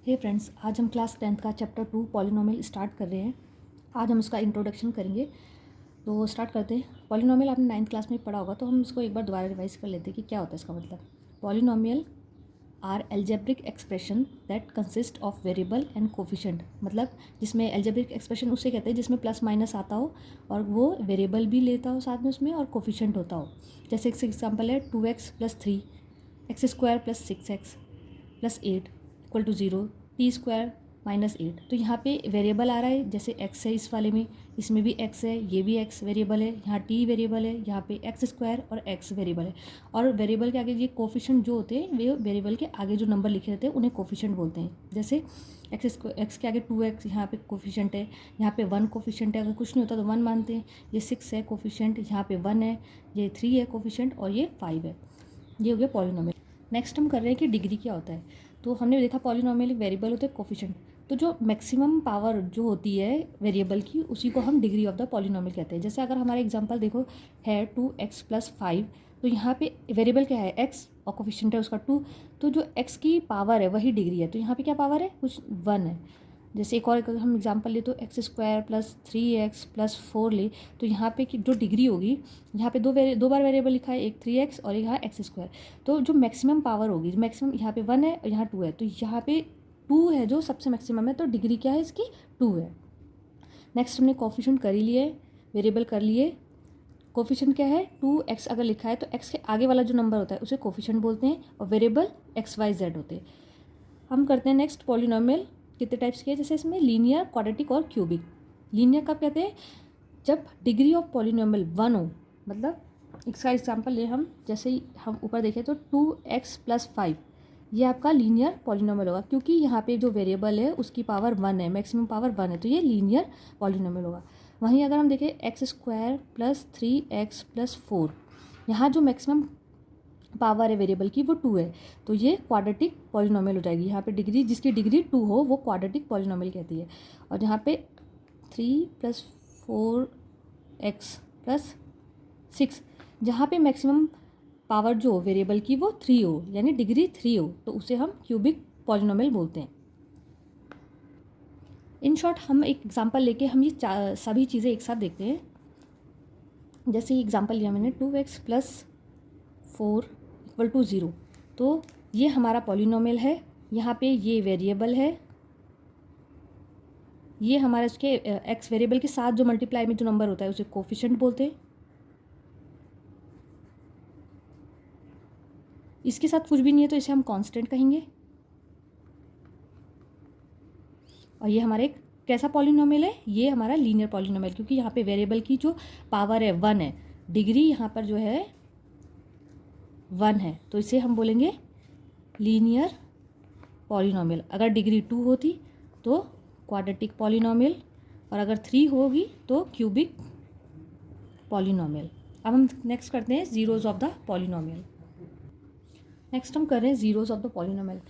हे friends, आज हम class 10th का चैप्टर 2 पॉलिनोमियल स्टार्ट कर रहे हैं। आज हम उसका इंट्रोडक्शन करेंगे। तो स्टार्ट करते हैं। पॉलिनोमियल आपने 9th क्लास में पढ़ा होगा, तो हम इसको एक बार दोबारा रिवाइज कर लेते हैं कि क्या होता है इसका मतलब। Polynomial are algebraic expression that consist of variable and coefficient, मतलब जिसमें एल्जेब्रिक एक्सप्रेशन उसे कहते हैं जिसमें प्लस माइनस आता हो और वो वेरिएबल भी लेता हो साथ में उसमें और कोफिशिएंट होता हो। जैसे एक एग्जाम्पल है 2x + 3 x² + 6x + 8 = 0, t² -8। तो यहाँ पे वेरिएबल आ रहा है, जैसे x है इस वाले में, इसमें भी x है, ये भी x वेरिएबल है, यहाँ t वेरिएबल है, यहाँ पे x² और x वेरिएबल है। और वेरिएबल के आगे ये कोफिशिएंट जो होते हैं वे वेरिएबल के आगे जो नंबर लिखे रहते हैं उन्हें कोफिशिएंट बोलते हैं। जैसे x के आगे 2x, यहाँ पे कोफिशिएंट है, यहाँ पे 1 कोफिशिएंट है। अगर कुछ नहीं होता तो 1 मानते हैं। ये 6 है कोफिशिएंट, यहाँ पे 1 है, ये 3 है कोफिशिएंट और ये 5 है। ये हो गया पॉलिनोमियल। नेक्स्ट हम कर रहे हैं कि डिग्री क्या होता है। तो हमने देखा पॉलिनोमियल वेरिएबल होते हैं कोफिशिएंट, तो जो मैक्सिमम पावर जो होती है वेरिएबल की उसी को हम डिग्री ऑफ द पॉलिनोमियल कहते हैं। जैसे अगर हमारा एग्जांपल देखो है 2x + 5, तो यहाँ पे वेरिएबल क्या है x और कोफिशिएंट है उसका 2, तो जो x की पावर है वही डिग्री है। तो यहाँ पे क्या पावर है, कुछ 1 है। जैसे एक और हम एग्जांपल ले तो x² + 3x + 4 ले, तो यहाँ पे की जो डिग्री होगी, यहाँ पे दो बार वेरिएबल लिखा है, एक 3x और एक यहाँ x²। तो जो मैक्सिमम पावर होगी, मैक्सिमम यहाँ पे 1 है और यहाँ 2 है, तो यहाँ पे 2 है जो सबसे मैक्सिमम है, तो डिग्री क्या है इसकी 2 है। नेक्स्ट हमने कोफिशिएंट कर ही लिए, वेरिएबल कर लिए। कोफिशिएंट क्या है, 2x अगर लिखा है तो x के आगे वाला जो नंबर होता है उसे कोफिशिएंट बोलते हैं और वेरिएबल x, y, z होते हैं। हम करते हैं नेक्स्ट पॉलिनोमियल। कितने टाइप्स के हैं, जैसे इसमें लीनियर, क्वाड्रेटिक और क्यूबिक। लीनियर कब कहते हैं, जब डिग्री ऑफ पॉलिनोमियल 1 हो। मतलब इसका एग्जांपल ले हम, जैसे ही हम ऊपर देखें तो 2x + 5, ये आपका लीनियर पॉलिनोमियल होगा, क्योंकि यहाँ पे जो वेरिएबल है उसकी पावर 1 है, मैक्सिमम पावर 1 है, तो ये लीनियर पॉलिनोमियल होगा। वहीं अगर हम देखें x² + 3x + 4, यहाँ जो मैक्सिमम पावर है वेरिएबल की वो 2 है, तो ये क्वाड्रेटिक पॉलिनोमियल हो जाएगी। यहाँ पे डिग्री, जिसकी डिग्री 2 हो वो क्वाड्रेटिक पॉलिनोमियल कहती है। और यहाँ पे 3 + 4x + 6, जहाँ पे मैक्सिमम पावर जो वेरिएबल की वो 3 हो, यानी डिग्री 3 हो, तो उसे हम क्यूबिक पॉलिनोमियल बोलते हैं। इन शॉर्ट हम एक एग्जांपल लेके हम ये सभी चीज़ें एक साथ देखते हैं। जैसे ये एग्जांपल लिया मैंने 2x + 4 = 0, तो ये हमारा पॉलिनोमियल है। यहाँ पे ये वेरिएबल है, ये हमारे उसके x वेरिएबल के साथ जो मल्टीप्लाई में जो नंबर होता है उसे कोफिशिएंट बोलते हैं। इसके साथ कुछ भी नहीं है तो इसे हम कांस्टेंट कहेंगे। और ये हमारे कैसा पॉलिनोमियल है, ये हमारा लीनियर पॉलिनोमियल, क्योंकि यहाँ पे वेरिएबल की जो पावर है 1 है, डिग्री यहाँ पर जो है 1 है, तो इसे हम बोलेंगे लीनियर पॉलिनोमियल। अगर डिग्री 2 होती तो क्वाड्रेटिक पॉलिनोमियल, और अगर 3 होगी तो क्यूबिक पॉलिनोमियल। अब हम नेक्स्ट करते हैं zeros of the polynomial. Next हम कर रहे हैं जीरोज ऑफ द पॉलिनोमियल।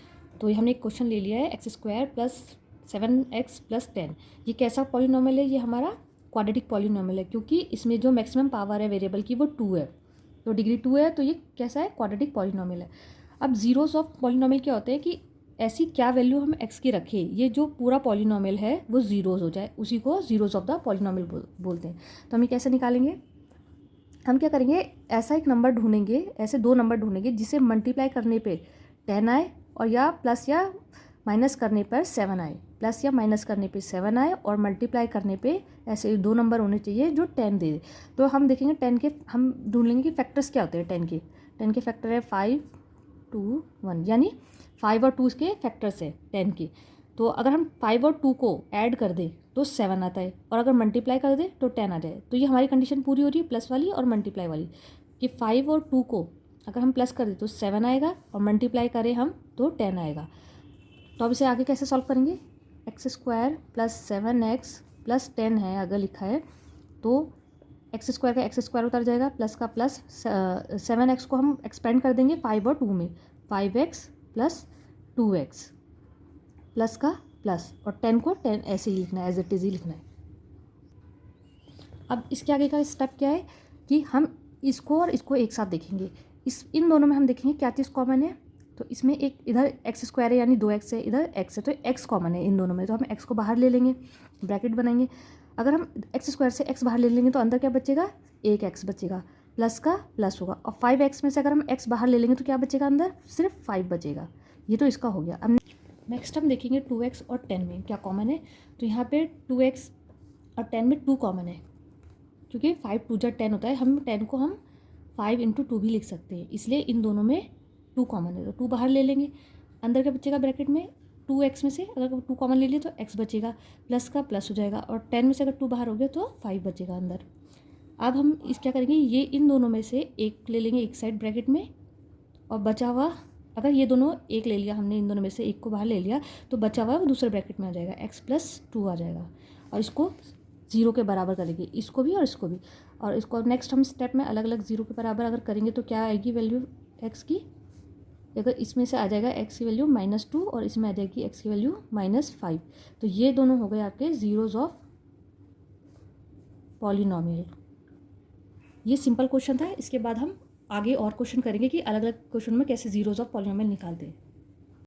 तो हमने एक क्वेश्चन ले लिया है x² + 7x + 10। ये कैसा पॉलिनोमियल है, ये हमारा क्वाड्रेटिक पॉलिनोमियल है, क्योंकि इसमें जो मैक्सिमम पावर है वेरिएबल की वो 2 है, तो डिग्री 2 है, तो ये कैसा है, क्वाड्रेटिक पॉलिनोमियल है। अब जीरोज ऑफ पॉलिनोमियल क्या होते हैं कि ऐसी क्या वैल्यू हम x की रखें, ये जो पूरा पॉलिनोमियल है वो जीरोज हो जाए, उसी को जीरोज ऑफ द पॉलिनोमियल बोलते हैं। तो हम ये कैसे निकालेंगे, हम क्या करेंगे, ऐसा एक नंबर ढूंढेंगे, ऐसे 2 नंबर ढूंढेंगे जिसे मल्टीप्लाई करने पे 10 आए और या प्लस या माइनस करने पर 7 आए, प्लस या माइनस करने पे 7 आए और मल्टीप्लाई करने पे ऐसे 2 नंबर होने चाहिए जो 10 दे। तो हम देखेंगे 10 के, हम ढूंढ लेंगे कि फैक्टर्स क्या होते हैं 10 के फैक्टर है 5, 2, 1, यानी 5 और 2 के फैक्टर्स है 10 के। तो अगर हम 5 और 2 को ऐड कर दें तो 7 आता है, और अगर मल्टीप्लाई कर दें तो 10 आ जाए। तो ये हमारी कंडीशन पूरी हो रही है, प्लस वाली और मल्टीप्लाई वाली, कि 5 और 2 को अगर हम प्लस कर दें तो 7 आएगा और मल्टीप्लाई करें हम तो 10 आएगा। तो अब इसे आगे कैसे सॉल्व करेंगे, x² + 7x + 10 है अगर लिखा है, तो x² का x² उतर जाएगा, प्लस का प्लस, 7x को हम एक्सपेंड कर देंगे 5 और 2 में, 5x + 2x प्लस का प्लस, और 10 को 10 ऐसे ही लिखना है, एज इट इज़ ही लिखना है। अब इसके आगे का स्टेप क्या है कि हम इसको और इसको एक साथ देखेंगे, इन दोनों में हम देखेंगे क्या चीज़ कॉमन है, तो इसमें एक इधर एक्स स्क्वायर है यानी 2x है, इधर x है, तो x कॉमन है इन दोनों में, तो हम x को बाहर ले लेंगे, ब्रैकेट बनाएंगे। अगर हम एक्स स्क्वायर से x बाहर ले लेंगे तो अंदर क्या बचेगा, 1x बचेगा, प्लस का प्लस होगा, और 5x में से अगर हम x बाहर ले लेंगे तो क्या बचेगा, अंदर सिर्फ 5 बचेगा। ये तो इसका हो गया। अब नेक्स्ट हम देखेंगे 2x और 10 में क्या कॉमन है। तो यहाँ पे 2x और 10 में 2 कॉमन है, क्योंकि 5 2 जा 10 होता है, हम 10 को हम 5 × 2 भी लिख सकते हैं, इसलिए इन दोनों में 2 कॉमन है, तो 2 बाहर ले लेंगे। अंदर क्या बचेगा ब्रैकेट में, 2x में से अगर 2 कॉमन ले लिए तो x बचेगा, प्लस का प्लस हो जाएगा, और 10 में से अगर 2 बाहर हो गया तो 5 बचेगा अंदर। अब हम इस क्या करेंगे, ये इन दोनों में से एक ले लेंगे एक साइड ब्रैकेट में, और बचा हुआ, अगर ये दोनों एक ले लिया हमने, इन दोनों में से एक को बाहर ले लिया, तो बचा हुआ दूसरे ब्रैकेट में आ जाएगा, x + 2 आ जाएगा, और इसको 0 के बराबर करेंगे, इसको भी और इसको भी। और इसको नेक्स्ट हम स्टेप में अलग अलग 0 के बराबर अगर करेंगे तो क्या आएगी वैल्यू x की, अगर इसमें से आ जाएगा x की वैल्यू -2 और इसमें आ जाएगी x की वैल्यू -5। तो ये दोनों हो गए आपके ज़ीरोज़ ऑफ पॉलिनोमियल। ये सिंपल क्वेश्चन था। इसके बाद हम आगे और क्वेश्चन करेंगे कि अलग अलग क्वेश्चन में कैसे ज़ीरोज़ ऑफ पॉलिनोमियल निकालते हैं।